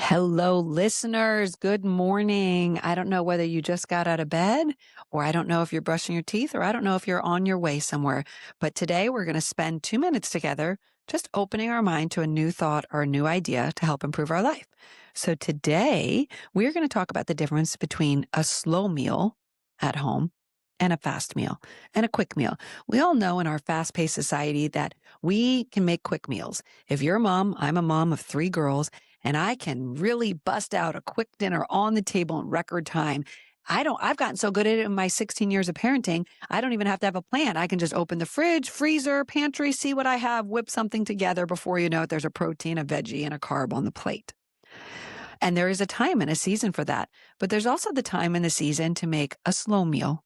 Hello, listeners. Good morning. I don't know whether you just got out of bed, or I don't know if you're brushing your teeth, or I don't know if you're on your way somewhere. But today we're going to spend 2 minutes together just opening our mind to a new thought or a new idea to help improve our life. So today we're going to talk about the difference between a slow meal at home and a fast meal and a quick meal. We all know in our fast paced society that we can make quick meals. If you're a mom, I'm a mom of 3 girls, and I can really bust out a quick dinner on the table in record time. I've gotten so good at it in my 16 years of parenting. I don't even have to have a plan. I can just open the fridge, freezer, pantry, see what I have, whip something together. Before you know it, there's a protein, a veggie, and a carb on the plate. And there is a time and a season for that. But there's also the time and the season to make a slow meal,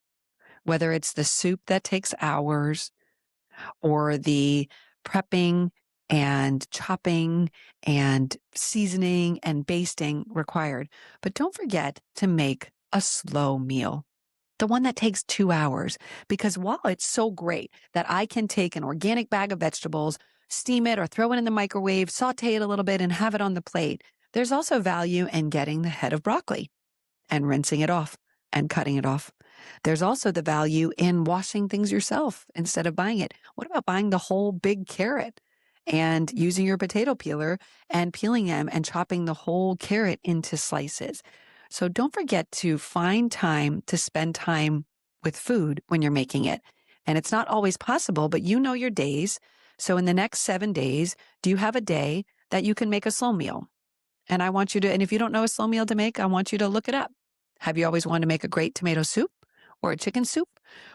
whether it's the soup that takes hours or the prepping and chopping and seasoning and basting required. But don't forget to make a slow meal, the one that takes 2 hours. Because while it's so great that I can take an organic bag of vegetables, steam it or throw it in the microwave, saute it a little bit and have it on the plate, there's also value in getting the head of broccoli and rinsing it off and cutting it off. There's also the value in washing things yourself instead of buying it. What about buying the whole big carrot and using your potato peeler and peeling them and chopping the whole carrot into slices? So don't forget to find time to spend time with food when you're making it. And it's not always possible, but you know your days. So in the next 7 days, do you have a day that you can make a slow meal? And I want you to, and if you don't know a slow meal to make, I want you to look it up. Have you always wanted to make a great tomato soup or a chicken soup?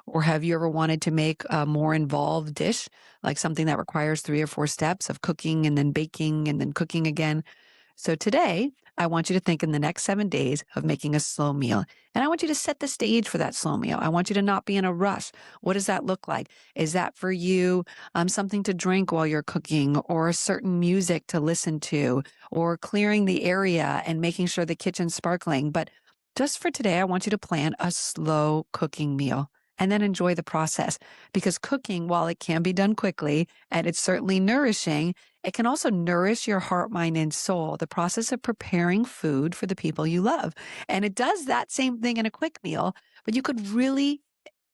Or have you ever wanted to make a more involved dish, like something that requires 3 or 4 steps of cooking and then baking and then cooking again? So today, I want you to think in the next 7 days of making a slow meal. And I want you to set the stage for that slow meal. I want you to not be in a rush. What does that look like? Is that for you something to drink while you're cooking, or a certain music to listen to, or clearing the area and making sure the kitchen's sparkling? But just for today, I want you to plan a slow cooking meal and then enjoy the process, because cooking, while it can be done quickly and it's certainly nourishing, it can also nourish your heart, mind, and soul, the process of preparing food for the people you love. And it does that same thing in a quick meal, but you could really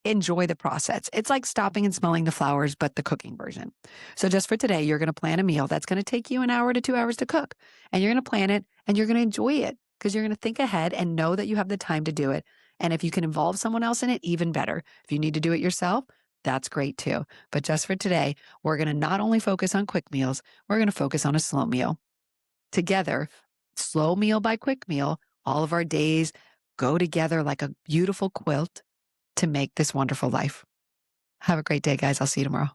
enjoy the process. It's like stopping and smelling the flowers, but the cooking version. So just for today, you're going to plan a meal that's going to take you an hour to 2 hours to cook. And you're going to plan it and you're going to enjoy it because you're going to think ahead and know that you have the time to do it. And if you can involve someone else in it, even better. If you need to do it yourself, that's great too. But just for today, we're going to not only focus on quick meals, we're going to focus on a slow meal. Together, slow meal by quick meal, all of our days go together like a beautiful quilt to make this wonderful life. Have a great day, guys. I'll see you tomorrow.